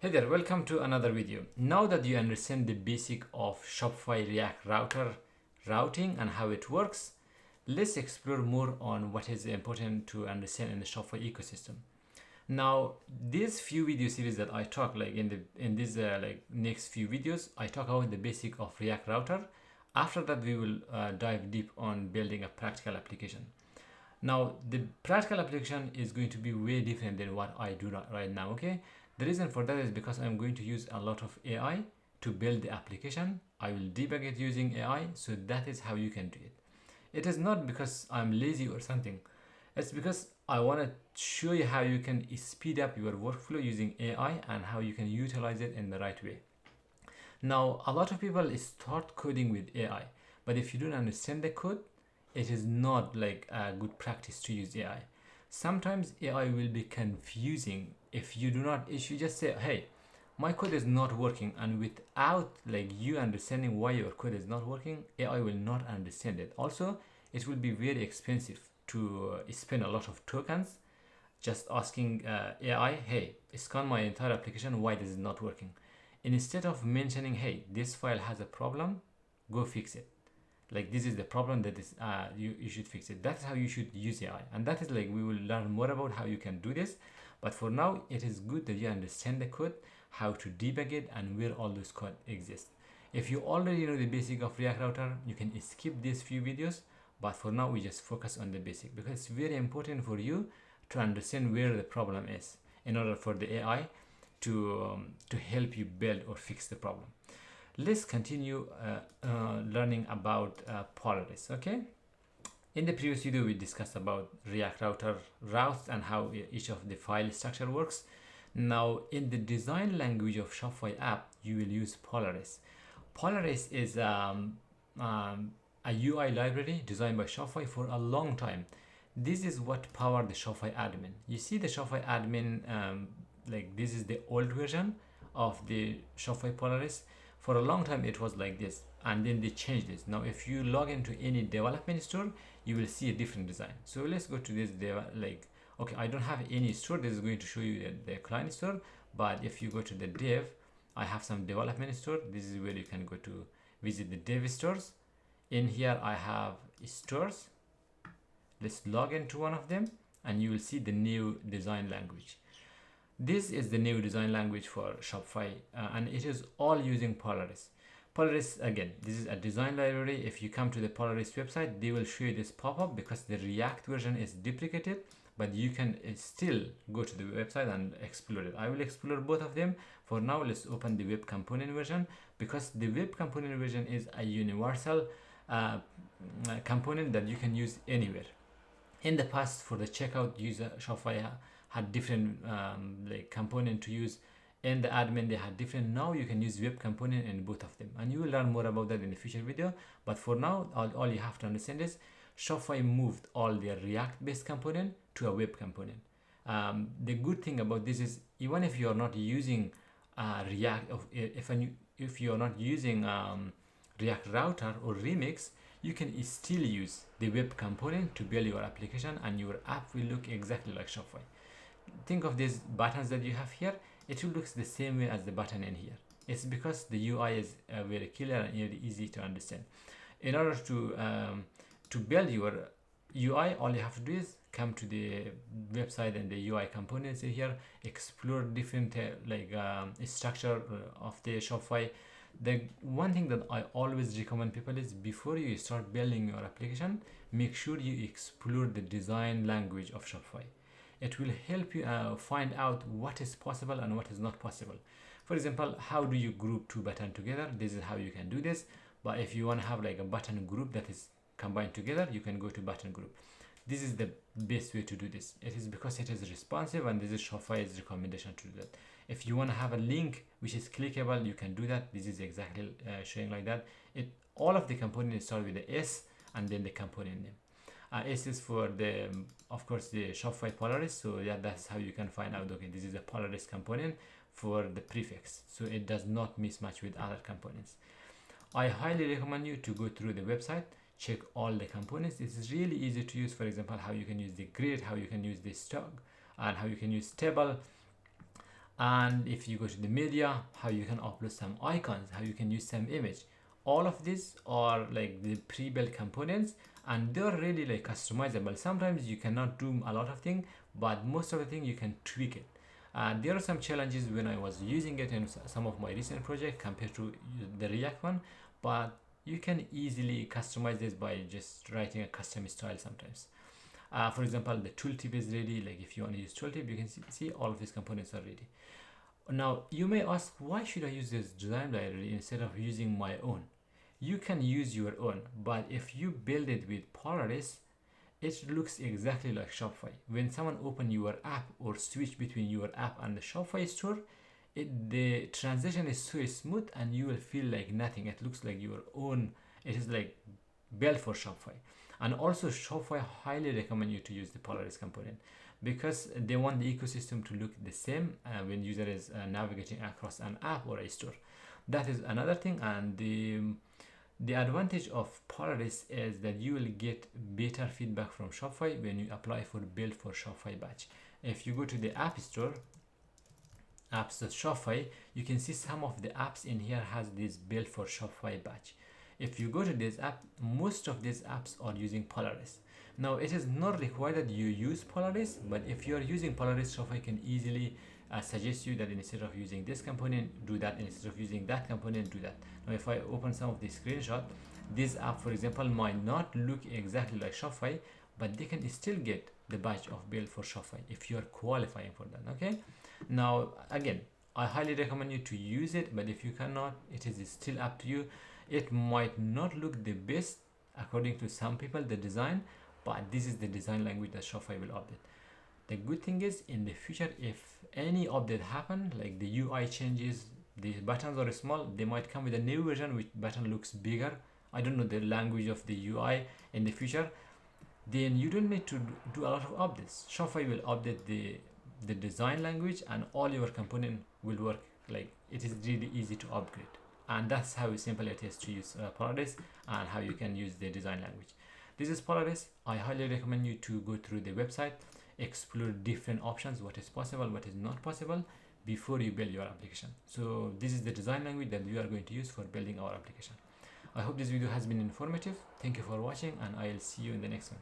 Hey there, welcome to another video. Now that you understand the basic of Shopify React Router routing and how it works, let's explore more on what is important to understand in the Shopify ecosystem. Now, these few video series that I talk in these next few videos, I talk about the basic of React Router. After that, we will dive deep on building a practical application. Now, the practical application is going to be way different than what I do right now, okay? The reason for that is because I'm going to use a lot of AI to build the application. I will debug it using AI, so that is how you can do it. It is not because I'm lazy or something. It's because I want to show you how you can speed up your workflow using AI and how you can utilize it in the right way. Now, a lot of people start coding with AI, but if you don't understand the code, it is not like a good practice to use AI. Sometimes AI will be confusing if you just say, hey, my code is not working, and without like you understanding why your code is not working, AI will not understand it. Also, it will be very expensive to spend a lot of tokens just asking AI, hey, scan my entire application, why is it not working? Instead of mentioning, hey, this file has a problem, go fix it. Like this is the problem that is you should fix it. That's how you should use AI, and that is like we will learn more about how you can do this. But for now, it is good that you understand the code, how to debug it, and where all those code exists. If you already know the basic of React Router, you can skip these few videos. But for now, we just focus on the basic because it's very important for you to understand where the problem is in order for the AI to help you build or fix the problem. Let's continue learning about Polaris. Okay, in the previous video we discussed about React Router routes and how each of the file structure works. Now in the design language of Shopify app, you will use Polaris. Polaris is a UI library designed by Shopify for a long time. This is what powered the Shopify admin. You see the Shopify admin, like this is the old version of the Shopify Polaris. For a long time it was like this, and then they changed this. Now if you log into any development store, you will see a different design. So let's go to this okay, I don't have any store. This is going to show you the client store, but if you go to the dev, I have some development store. This is where you can go to visit the dev stores. In here I have stores. Let's log into one of them and you will see the new design language. This is the new design language for Shopify, and it is all using Polaris. Polaris, again, this is a design library. If you come to the Polaris website, they will show you this pop-up because the React version is deprecated, but you can still go to the website and explore it. I will explore both of them. For now, let's open the web component version because the web component version is a universal component that you can use anywhere. In the past, for the checkout user, Shopify had different component to use. In the admin they had different. Now you can use web component in both of them, and you will learn more about that in the future video. But for now, all you have to understand is Shopify moved all their React based component to a web component. The good thing about this is even if you are not using React, if you are not using React Router or Remix, you can still use the web component to build your application, and your app will look exactly like Shopify. Think of these buttons that you have here. It will look the same way as the button in here. It's because the UI is very clear and very easy to understand. In order to build your UI, all you have to do is come to the website and the UI components here, explore different structure of the Shopify. The one thing that I always recommend people is before you start building your application, make sure you explore the design language of Shopify. It will help you find out what is possible and what is not possible. For example, how do you group two buttons together? This is how you can do this. But if you want to have like a button group that is combined together, you can go to button group. This is the best way to do this. It is because it is responsive, and this is Shopify's recommendation to do that. If you want to have a link which is clickable, you can do that. This is exactly showing like that. All of the components start with the S and then the component name. S is for the, of course, the Shopify Polaris. So yeah, that's how you can find out, okay, this is a Polaris component for the prefix. So it does not mismatch with other components. I highly recommend you to go through the website, check all the components. This is really easy to use. For example, how you can use the grid, how you can use the stock, and how you can use table. And if you go to the media, how you can upload some icons, how you can use some image. All of these are like the pre-built components, and they're really like customizable. Sometimes you cannot do a lot of things, but most of the thing you can tweak it. There are some challenges when I was using it in some of my recent projects compared to the React one, but you can easily customize this by just writing a custom style sometimes. For example, the tooltip is ready. Like if you want to use tooltip, you can see all of these components are ready. Now you may ask, why should I use this design library instead of using my own? You can use your own, but if you build it with Polaris, it looks exactly like Shopify. When someone open your app or switch between your app and the Shopify store, the transition is so smooth and you will feel like nothing. It looks like your own. It is like built for Shopify. And also Shopify highly recommend you to use the Polaris component because they want the ecosystem to look the same when user is navigating across an app or a store. That is another thing. And the advantage of Polaris is that you will get better feedback from Shopify when you apply for build for Shopify batch. If you go to the App Store, apps of Shopify, you can see some of the apps in here has this build for Shopify batch. If you go to this app, most of these apps are using Polaris. Now it is not required that you use Polaris, but if you are using Polaris, Shopify can easily suggest you that instead of using this component, do that. Instead of using that component, do that. Now if I open some of the screenshot, this app for example might not look exactly like Shopify, but they can still get the badge of build for Shopify if you are qualifying for that. Okay, now again, I highly recommend you to use it, but if you cannot, it is still up to you. It might not look the best according to some people, the design, but this is the design language that Shopify will update. The good thing is in the future, if any update happen, like the UI changes, the buttons are small, they might come with a new version which button looks bigger. I don't know the language of the UI in the future. Then you don't need to do a lot of updates. Shopify will update the design language and all your component will work. Like it is really easy to upgrade. And that's how simple it is to use Polaris and how you can use the design language. This is Polaris. I highly recommend you to go through the website, explore different options, what is possible, what is not possible before you build your application. So this is the design language that we are going to use for building our application. I hope this video has been informative. Thank you for watching and I'll see you in the next one.